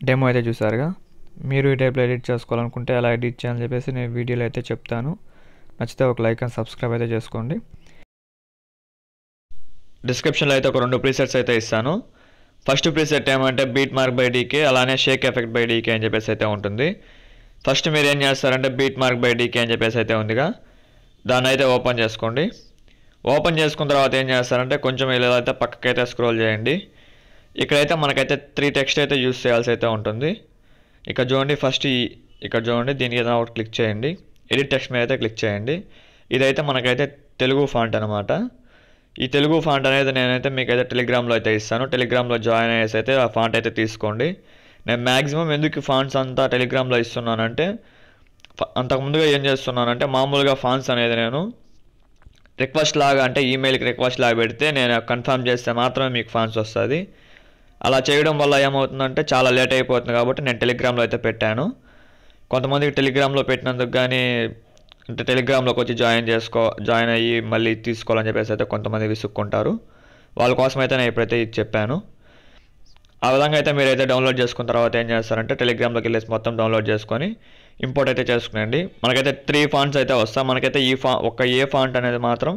Demo అయితే చూసారుగా. మీరు ఈ టైప్లో ఎడిట్ చేసుకోవాలనుకుంటే ఎలా ఎడిట్ చేయాలని చెప్పేసి నేను వీడియోలో అయితే చెప్తాను. నచ్చితే ఒక లైక్ అండ్ సబ్స్క్రైబ్ అయితే చేసుకోండి. డిస్క్రిప్షన్లో అయితే ఒక 2 ప్రీసెట్స్ అయితే ఇస్తాను. ఫస్ట్ ప్రీసెట్ ఏమంటే బీట్ మార్క్ బై డీకే, అలానే షేక్ ఎఫెక్ట్ బై డీకే అని చెప్పేసి అయితే ఉంటుంది. ఫస్ట్ మీరు ఏం చేస్తారంటే బీట్ మార్క్ బై డీకే అని చెప్పేసి అయితే ఉందిగా, దాన్ని అయితే ఓపెన్ చేసుకోండి. ఓపెన్ చేసుకున్న తర్వాత ఏం చేస్తారంటే కొంచెం ఇలా అయితే పక్కకైతే స్క్రోల్ చేయండి. ఇక్కడైతే మనకైతే 3 టెక్స్ట్ అయితే యూస్ చేయాల్సి అయితే ఉంటుంది. ఇక్కడ చూడండి, ఫస్ట్ ఇక్కడ చూడండి, దీనికి ఏదైనా ఒకటి క్లిక్ చేయండి. ఎడిట్ టెక్స్ట్ మీద అయితే క్లిక్ చేయండి. ఇదైతే మనకైతే తెలుగు ఫాంట్ అనమాట. ఈ తెలుగు ఫాంట్ అనేది నేనైతే మీకైతే టెలిగ్రామ్లో అయితే ఇస్తాను. టెలిగ్రామ్లో జాయిన్ అయ్యేసి అయితే ఆ ఫాంట్ అయితే తీసుకోండి. నేను మ్యాక్సిమం ఎందుకు ఫాంట్స్ అంతా టెలిగ్రామ్లో ఇస్తున్నానంటే, అంతకుముందుగా ఏం చేస్తున్నానంటే మామూలుగా ఫాంట్స్ అనేది నేను రిక్వెస్ట్ లాగా, అంటే ఈమెయిల్కి రిక్వెస్ట్ లాగా పెడితే నేను కన్ఫర్మ్ చేస్తే మాత్రమే మీకు ఫాంట్స్ వస్తుంది. అలా చేయడం వల్ల ఏమవుతుందంటే చాలా లేట్ అయిపోతుంది. కాబట్టి నేను టెలిగ్రామ్లో అయితే పెట్టాను. కొంతమందికి టెలిగ్రామ్లో పెట్టినందుకు కానీ, అంటే టెలిగ్రామ్లోకి వచ్చి జాయిన్ అయ్యి మళ్ళీ తీసుకోవాలని చెప్పేసి అయితే కొంతమంది విసుక్కుంటారు. వాళ్ళ కోసం అయితే నేను ఇప్పుడైతే ఇది చెప్పాను. ఆ విధంగా అయితే మీరైతే డౌన్లోడ్ చేసుకున్న తర్వాత ఏం చేస్తారంటే టెలిగ్రామ్లోకి వెళ్ళేసి మొత్తం డౌన్లోడ్ చేసుకొని ఇంపోర్ట్ అయితే చేసుకునండి. మనకైతే 3 ఫాంట్స్ అయితే వస్తాయి. మనకైతే ఒక్క ఏ ఫాంట్ అనేది మాత్రం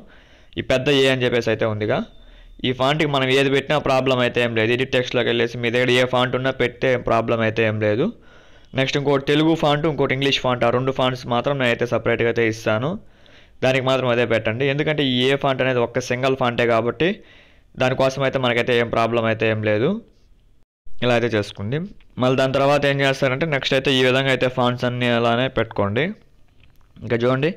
ఈ పెద్ద ఏ అని చెప్పేసి అయితే ఉందిగా, ఈ ఫాంట్కి మనం ఏది పెట్టినా ప్రాబ్లం అయితే ఏం లేదు. ఎడిట్ టెక్స్ట్లోకి వెళ్ళేసి మీ దగ్గర ఏ ఫాంట్ ఉన్నా పెట్టే ప్రాబ్లం అయితే ఏం లేదు. నెక్స్ట్ ఇంకోటి తెలుగు ఫాంట్, ఇంకోటి ఇంగ్లీష్ ఫాంట్, ఆ 2 ఫాంట్స్ మాత్రం నేనైతే సపరేట్గా అయితే ఇస్తాను. దానికి మాత్రం అదే పెట్టండి. ఎందుకంటే ఈ ఏ ఫాంట్ అనేది ఒక్క సింగిల్ ఫాంటే కాబట్టి దానికోసం అయితే మనకైతే ఏం ప్రాబ్లం అయితే ఏం లేదు. ఇలా అయితే చేసుకోండి. మళ్ళీ దాని తర్వాత ఏం చేస్తారంటే నెక్స్ట్ అయితే ఈ విధంగా అయితే ఫాంట్స్ అన్నీ అలానే పెట్టుకోండి. ఇంకా చూడండి,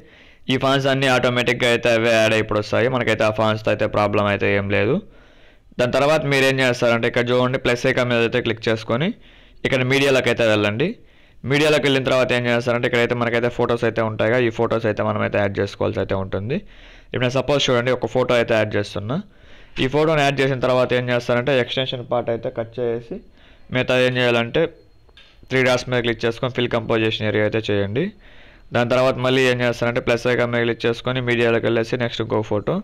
ఈ ఫాంట్స్ అన్నీ ఆటోమేటిక్గా అయితే అవే యాడ్ అయిపోయి వస్తాయి. మనకైతే ఆ ఫాంట్స్తో అయితే ప్రాబ్లం అయితే ఏం లేదు. దాని తర్వాత మీరు ఏం చేస్తారంటే ఇక్కడ చూడండి, ప్లస్ ఐకాన్ మీద అయితే క్లిక్ చేసుకొని ఇక్కడ మీడియాలోకి అయితే వెళ్ళండి. మీడియాలోకి వెళ్ళిన తర్వాత ఏం చేస్తారంటే ఇక్కడైతే మనకైతే ఫొటోస్ అయితే ఉంటాయిగా, ఈ ఫొటోస్ అయితే మనమైతే యాడ్ చేసుకోవాల్సి అయితే ఉంటుంది. ఇప్పుడు నేను సపోజ్ చూడండి ఒక ఫోటో అయితే యాడ్ చేస్తున్నా. ఈ ఫోటోని యాడ్ చేసిన తర్వాత ఏం చేస్తారంటే ఎక్స్టెన్షన్ పార్ట్ అయితే కట్ చేసి మిగతా ఏం చేయాలంటే 3 డాట్స్ మీద క్లిక్ చేసుకొని ఫిల్ కంపోజిషన్ ఏరియా అయితే చేయండి. దాని తర్వాత మళ్ళీ ఏం చేస్తారంటే ప్లస్ ఐకాన్ మీద క్లిక్ చేసుకొని మీడియాలోకి వెళ్ళేసి నెక్స్ట్ ఇంకో ఫోటో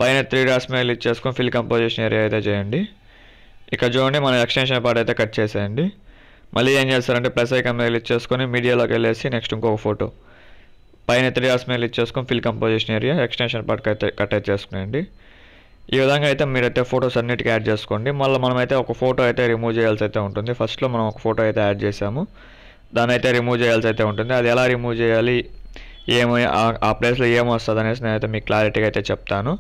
పైన 3 డాట్స్ మీద క్లిక్ చేసుకొని ఫిల్ కంపోజిషన్ ఏరియా అయితే చేయండి. ఇక్కడ చూడండి మన ఎక్స్టెన్షన్ పార్ట్ అయితే కట్ చేసేయండి. మళ్ళీ ఏం చేస్తారంటే ప్లస్ ఐకాన్ మీద క్లిక్ చేసుకొని మీడియాలోకి వెళ్ళేసి నెక్స్ట్ ఇంకొక ఫోటో పైన 3 డాట్స్ మీద క్లిక్ చేసుకొని ఫిల్ కంపోజిషన్ ఏరియా ఎక్స్టెన్షన్ పార్ట్కి అయితే కట్ అయితే చేసుకునేయండి. ఈ విధంగా అయితే మీరైతే ఫొటోస్ అన్నిటికీ యాడ్ చేసుకోండి. మళ్ళీ మనమైతే ఒక ఫోటో అయితే రిమూవ్ చేయాల్సి అయితే ఉంటుంది. ఫస్ట్లో మనం ఒక ఫోటో అయితే యాడ్ చేసాము, దాన్ని అయితే రిమూవ్ చేయాల్సి అయితే ఉంటుంది. అది ఎలా రిమూవ్ చేయాలి, ఆ ప్లేస్లో ఏమొస్తుంది అనేసి నేనైతే మీకు క్లారిటీగా అయితే చెప్తాను.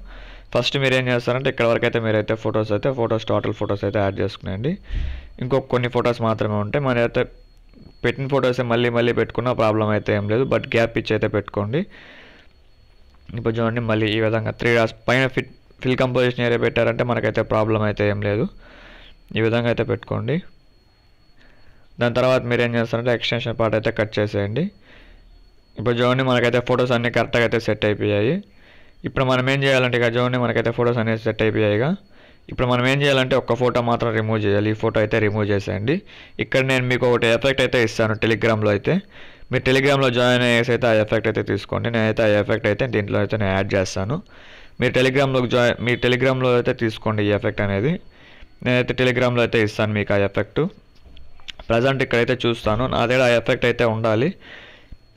ఫస్ట్ మీరు ఏం చేస్తారంటే ఇక్కడ వరకు అయితే మీరైతే ఫొటోస్ టోటల్ ఫొటోస్ అయితే యాడ్ చేసుకునేయండి. ఇంకొక కొన్ని ఫొటోస్ మాత్రమే ఉంటాయి. మనైతే పెట్టిన ఫొటోసే మళ్ళీ పెట్టుకున్న ప్రాబ్లం అయితే ఏం లేదు, బట్ గ్యాప్ ఇచ్చి అయితే పెట్టుకోండి. ఇప్పుడు చూడండి, మళ్ళీ ఈ విధంగా 3 డాట్స్ పైన ఫిల్ కంపోజిషన్ ఏరియా పెట్టారంటే మనకైతే ప్రాబ్లం అయితే ఏం లేదు. ఈ విధంగా అయితే పెట్టుకోండి. దాని తర్వాత మీరు ఏం చేస్తారంటే ఎక్స్టెన్షన్ పార్ట్ అయితే కట్ చేసేయండి. ఇప్పుడు చూడండి మనకైతే ఫొటోస్ అన్నీ కరెక్ట్గా అయితే సెట్ అయిపోయాయి. ఇప్పుడు మనం ఏం చేయాలంటే ఇక చూడండి మనకైతే ఫొటోస్ అనేవి సెట్ అయిపోయాయిగా. ఇప్పుడు మనం ఏం చేయాలంటే ఒక్క ఫోటో మాత్రం రిమూవ్ చేయాలి. ఈ ఫోటో అయితే రిమూవ్ చేసేయండి. ఇక్కడ నేను మీకు ఒకటి ఎఫెక్ట్ అయితే ఇస్తాను టెలిగ్రామ్లో అయితే. మీరు టెలిగ్రామ్లో జాయిన్ అయ్యేసి అయితే ఆ ఎఫెక్ట్ అయితే తీసుకోండి. నేనైతే ఆ ఎఫెక్ట్ అయితే దీంట్లో అయితే నేను యాడ్ చేస్తాను. మీరు టెలిగ్రామ్లో అయితే తీసుకోండి ఈ ఎఫెక్ట్ అనేది. నేనైతే టెలిగ్రామ్లో అయితే ఇస్తాను మీకు ఆ ఎఫెక్ట్. ప్రజెంట్ ఇక్కడైతే చూస్తాను, నా దగ్గర ఆ ఎఫెక్ట్ అయితే ఉండాలి.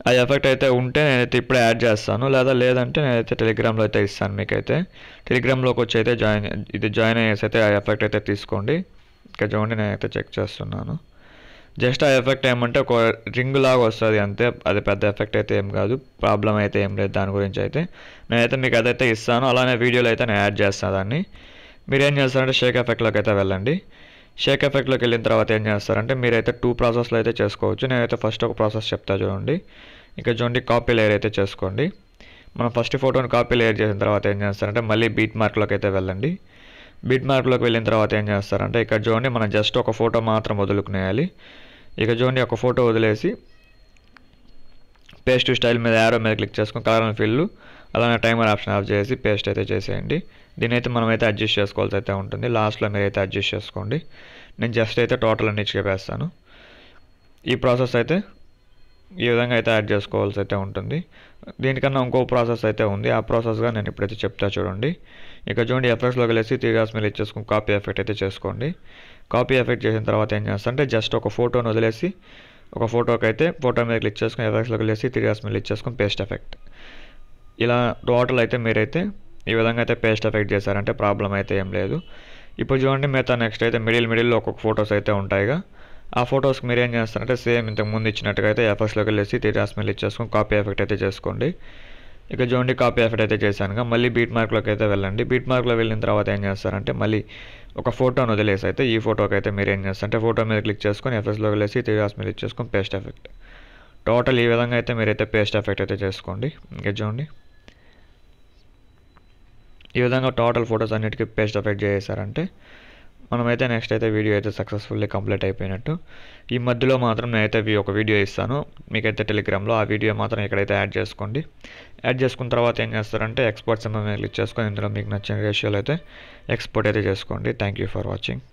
ఆ ఎఫెక్ట్ అయితే ఉంటే నేనైతే ఇప్పుడే యాడ్ చేస్తాను, లేదంటే నేనైతే టెలిగ్రామ్లో అయితే ఇస్తాను మీకైతే. టెలిగ్రామ్లోకి వచ్చి అయితే జాయిన్ అయ్యేసి అయితే ఆ ఎఫెక్ట్ అయితే తీసుకోండి. ఇక్కడ చూడండి నేనైతే చెక్ చేస్తున్నాను. జస్ట్ ఆ ఎఫెక్ట్ ఏమంటే ఒక రింగ్ లాగా వస్తుంది అంతే, అది పెద్ద ఎఫెక్ట్ అయితే ఏం కాదు, ప్రాబ్లం అయితే ఏం లేదు దాని గురించి అయితే. నేనైతే మీకు అదైతే ఇస్తాను, అలానే వీడియోలో అయితే నేను యాడ్ చేస్తాను దాన్ని. మీరు ఏం చేస్తారంటే షేక్ ఎఫెక్ట్లోకి అయితే వెళ్ళండి. షేక్ ఎఫెక్ట్లోకి వెళ్ళిన తర్వాత ఏం చేస్తారంటే మీరైతే 2 ప్రాసెస్లో అయితే చేసుకోవచ్చు. నేనైతే ఫస్ట్ ఒక ప్రాసెస్ చెప్తా చూడండి. ఇక్కడ చూడండి, కాపీ లేయర్ అయితే చేసుకోండి. మనం ఫస్ట్ ఫోటోని కాపీ లేయర్ చేసిన తర్వాత ఏం చేస్తారంటే మళ్ళీ బీట్ మార్క్లోకి అయితే వెళ్ళండి. బీట్ మార్క్లోకి వెళ్ళిన తర్వాత ఏం చేస్తారంటే ఇక్కడ చూడండి మనం జస్ట్ ఒక ఫోటో మాత్రం వదులుకునేయాలి. ఇక చూడండి ఒక ఫోటో వదిలేసి పేస్ట్ స్టైల్ మీద యారో మీద క్లిక్ చేసుకొని కలర్ అండ్ ఫిల్, అలానే టైమర్ ఆప్షన్ ఆఫ్ చేసి పేస్ట్ అయితే చేసేయండి. దీని అయితే మనమైతే అడ్జస్ట్ చేసుకోవాల్సి అయితే ఉంటుంది. లాస్ట్లో మీరు అయితే అడ్జస్ట్ చేసుకోండి. నేను జస్ట్ అయితే టోటల్ అన్ని చెప్పేస్తాను. ఈ ప్రాసెస్ అయితే ఈ విధంగా అయితే యాడ్ చేసుకోవాల్సి అయితే ఉంటుంది. దీనికన్నా ఇంకో ప్రాసెస్ అయితే ఉంది, ఆ ప్రాసెస్గా నేను ఇప్పుడైతే చెప్తా చూడండి. ఇక చూడండి ఎఫెక్ట్స్లోకి వెళ్ళేసి 3 డాట్స్ మీద ఇచ్చేసుకుని కాపీ ఎఫెక్ట్ అయితే చేసుకోండి. కాపీ ఎఫెక్ట్ చేసిన తర్వాత ఏం చేస్తారంటే జస్ట్ ఒక ఫోటోని వదిలేసి ఒక ఫోటోకి అయితే ఫోటో మీద క్లిక్ చేసుకొని ఎఫెక్ట్స్లోకి వెళ్ళేసి 3 డాట్స్ మీద క్లిక్ చేసుకొని పేస్ట్ ఎఫెక్ట్. ఇలా టోటల్ అయితే మీరైతే ఈ విధంగా అయితే పేస్ట్ ఎఫెక్ట్ చేశారంటే ప్రాబ్లం అయితే ఏం లేదు. ఇప్పుడు చూడండి మిగతా నెక్స్ట్ అయితే మిడిల్లో ఒక్కొక్క ఫొటోస్ అయితే ఉంటాయిగా. ఆ ఫొటోస్కి మీరు ఏం చేస్తారంటే సేమ్ ఇంతకు ముందు ఇచ్చినట్టుగా అయితే ఎఫెక్ట్స్లోకి వెళ్ళేసి 3 డాట్స్ మీద క్లిక్ చేసుకొని కాపీ ఎఫెక్ట్ అయితే చేసుకోండి. ఇక చూడండి కాపీ ఎఫెక్ట్ అయితే చేశానుగా. మళ్ళీ బీట్ మార్క్లోకి అయితే వెళ్ళండి. బీట్ మార్క్లో వెళ్ళిన తర్వాత ఏం చేస్తారంటే మళ్ళీ ఒక ఫోటోని వదిలేసి అయితే ఈ ఫోటోకి అయితే మీరు ఏం చేస్తారంటే ఫోటో మీద క్లిక్ చేసుకొని ఎఫెక్ట్స్లోకి వెళ్ళేసి 3 డాట్స్ మీద క్లిక్ చేసుకొని పేస్ట్ ఎఫెక్ట్. టోటల్ ఈ విధంగా అయితే మీరైతే పేస్ట్ ఎఫెక్ట్ అయితే చేసుకోండి. ఇంకా చూడండి ఈ విధంగా టోటల్ ఫొటోస్ అన్నిటికీ పేస్ట్ ఎఫెక్ట్ చేశారంటే మనమైతే నెక్స్ట్ అయితే వీడియో అయితే సక్సెస్ఫుల్లీ కంప్లీట్ అయిపోయినట్టు. ఈ మధ్యలో మాత్రం నేనైతే ఒక వీడియో ఇస్తాను మీకైతే టెలిగ్రామ్లో. ఆ వీడియో మాత్రం ఇక్కడైతే యాడ్ చేసుకోండి. యాడ్ చేసుకున్న తర్వాత ఏం చేస్తారంటే ఎక్స్పోర్ట్ సింబల్ మీద క్లిక్ చేసుకొని ఇందులో మీకు నచ్చిన రేషియోలో అయితే ఎక్స్పోర్ట్ అయితే చేసుకోండి. Thank you for watching.